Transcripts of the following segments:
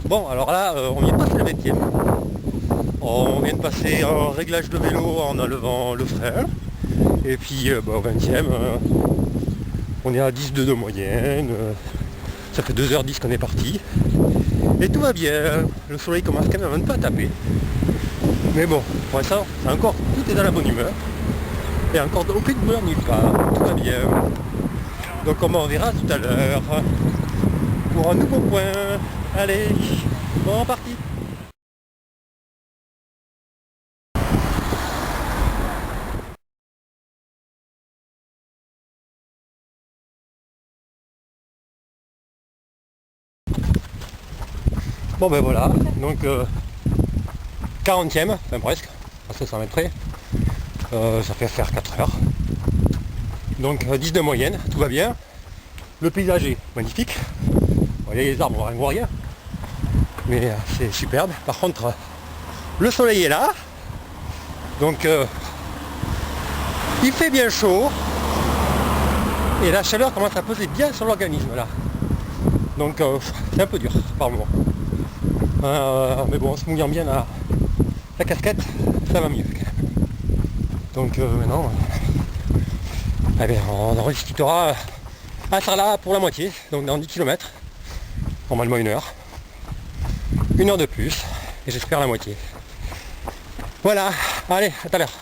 Bon, alors là, on vient de passer le 20e. On vient de passer un réglage de vélo en enlevant le frein. Et puis au 20e, on est à 10,2 de moyenne. Ça fait 2h10 qu'on est parti. Et tout va bien. Le soleil commence quand même un peu à taper. Mais bon, pour l'instant, encore, tout est dans la bonne humeur. Et encore aucune humeur nulle part. Tout va bien. Donc on en verra tout à l'heure pour un nouveau point. Allez, bon parti. Bon ben voilà, donc 40e, enfin presque, à 500 mètres près, ça fait faire 4 heures. Donc 10 de moyenne, tout va bien. Le paysage est magnifique. Vous voyez les arbres, on ne voit rien. Mais c'est superbe. Par contre, le soleil est là. Donc il fait bien chaud. Et la chaleur commence à peser bien sur l'organisme là. Donc c'est un peu dur par moment. Mais bon, en se mouillant bien la casquette, ça va mieux quand même. Donc maintenant, eh bien, on rediscutera à Sarlat pour la moitié, donc dans 10 km, normalement 1 heure. 1 heure de plus, et j'espère la moitié. Voilà, allez, à tout à l'heure.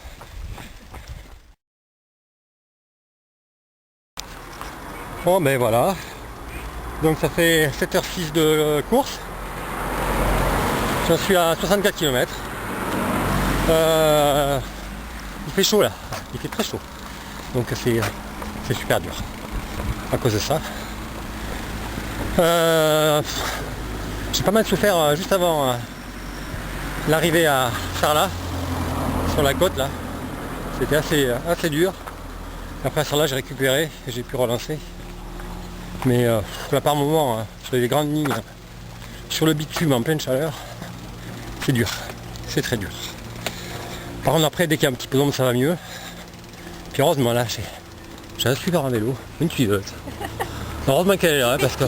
Bon ben voilà, donc ça fait 7h06 de course. J'en suis à 64 km. Il fait chaud là, il fait très chaud. Donc c'est super dur à cause de ça. J'ai pas mal souffert juste avant l'arrivée à Sarlat, sur la côte là. C'était assez dur. Après à Sarlat j'ai récupéré et j'ai pu relancer. Mais là par moment, sur les grandes lignes, sur le bitume en pleine chaleur, c'est dur, c'est très dur. Par contre après dès qu'il y a un petit peu d'ombre ça va mieux. Puis heureusement là j'ai un super vélo, une suiveuse. Heureusement qu'elle est là parce que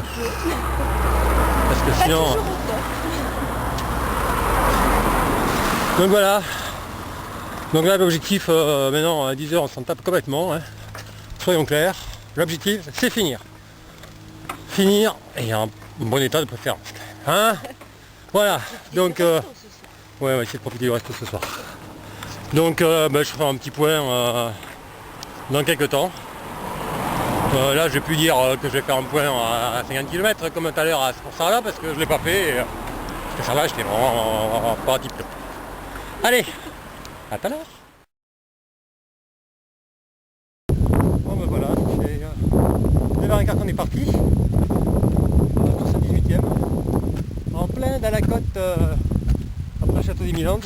sinon. Donc voilà. Donc là l'objectif maintenant à 10h on s'en tape complètement. Hein. Soyons clairs, l'objectif c'est finir. Finir et en bon état de préférence. Hein. Voilà. Donc ouais, on va essayer de profiter du reste ce soir. Donc je ferai un petit point dans quelques temps. Là je vais plus dire que je vais faire un point à 50 km comme tout à l'heure pour Sarlat parce que je ne l'ai pas fait. Parce que Sarlat j'étais vraiment pas un petit peu. Allez, à tout à l'heure. Bon ben voilà, c'est 9h15 qu'on est parti. Pour ce 18e. En plein dans la côte après le château des Milandes.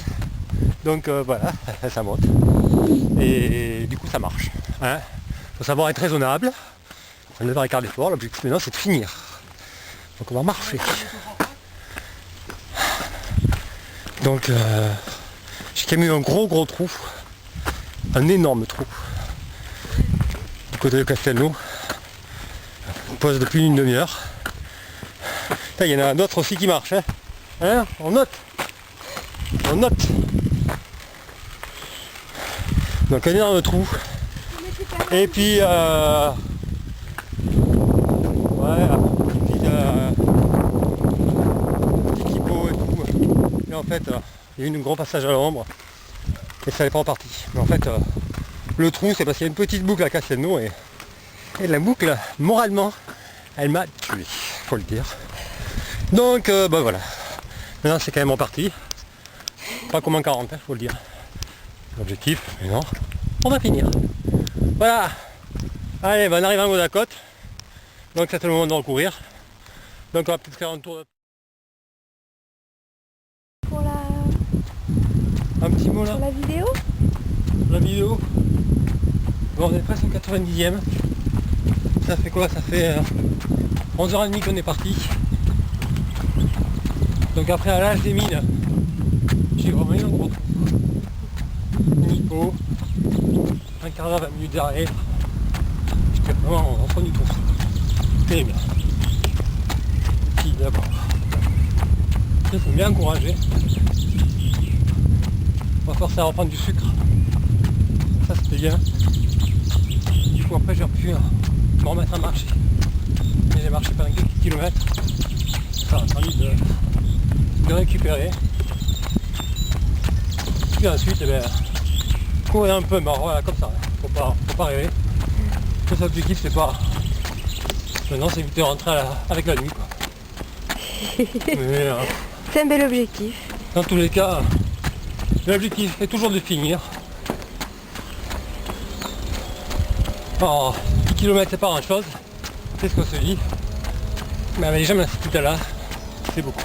Donc voilà, ça monte. Et du coup ça marche. Hein. Faut savoir être raisonnable. 9h15 d'effort, l'objectif maintenant c'est de finir. Donc on va marcher. Donc j'ai quand même eu un gros trou. Un énorme trou. Du côté de Castelnau. On pose depuis une demi-heure. Il y en a d'autres aussi qui marchent. Hein, on note. On note. Donc un énorme trou. Et puis petit kippo et tout. Et en fait, il y a eu un gros passage à l'ombre et ça n'est pas reparti. Mais en fait, le trou, c'est parce qu'il y a une petite boucle à Castelnau et la boucle, moralement, elle m'a tué, faut le dire. Donc, voilà. Maintenant, c'est quand même reparti. Pas comme en 40, faut le dire. L'objectif, mais non, on va finir. Voilà. Allez, on arrive en haut de la côte. Donc c'est le moment de recourir. Donc on va peut-être faire un tour. Pour un petit mot là. pour la vidéo. La vidéo. Bon, on est presque au 90e. Ça fait quoi? Ça fait 11h30 qu'on est parti. Donc après à l'âge des mines, j'ai vraiment eu un gros trou. Nico. Un quart d'heure, 20 minutes derrière. J'étais vraiment en fond du trou. Terrible. Puis d'abord. Il faut bien encourager. On va forcer à reprendre du sucre. Ça c'était bien. Du coup après j'ai pu me remettre à marcher. Et j'ai marché pendant quelques kilomètres. Ça a permis de récupérer. Puis ensuite, eh bien, courir un peu, mais voilà, comme ça. Faut pas rêver. L'objectif c'est pas. Maintenant c'est vite de rentrer avec la nuit, quoi. Mais, c'est un bel objectif. Dans tous les cas, l'objectif est toujours de finir. Alors, 10 km c'est pas grand chose, c'est ce qu'on se dit. Mais avec les jambes là, c'est beaucoup.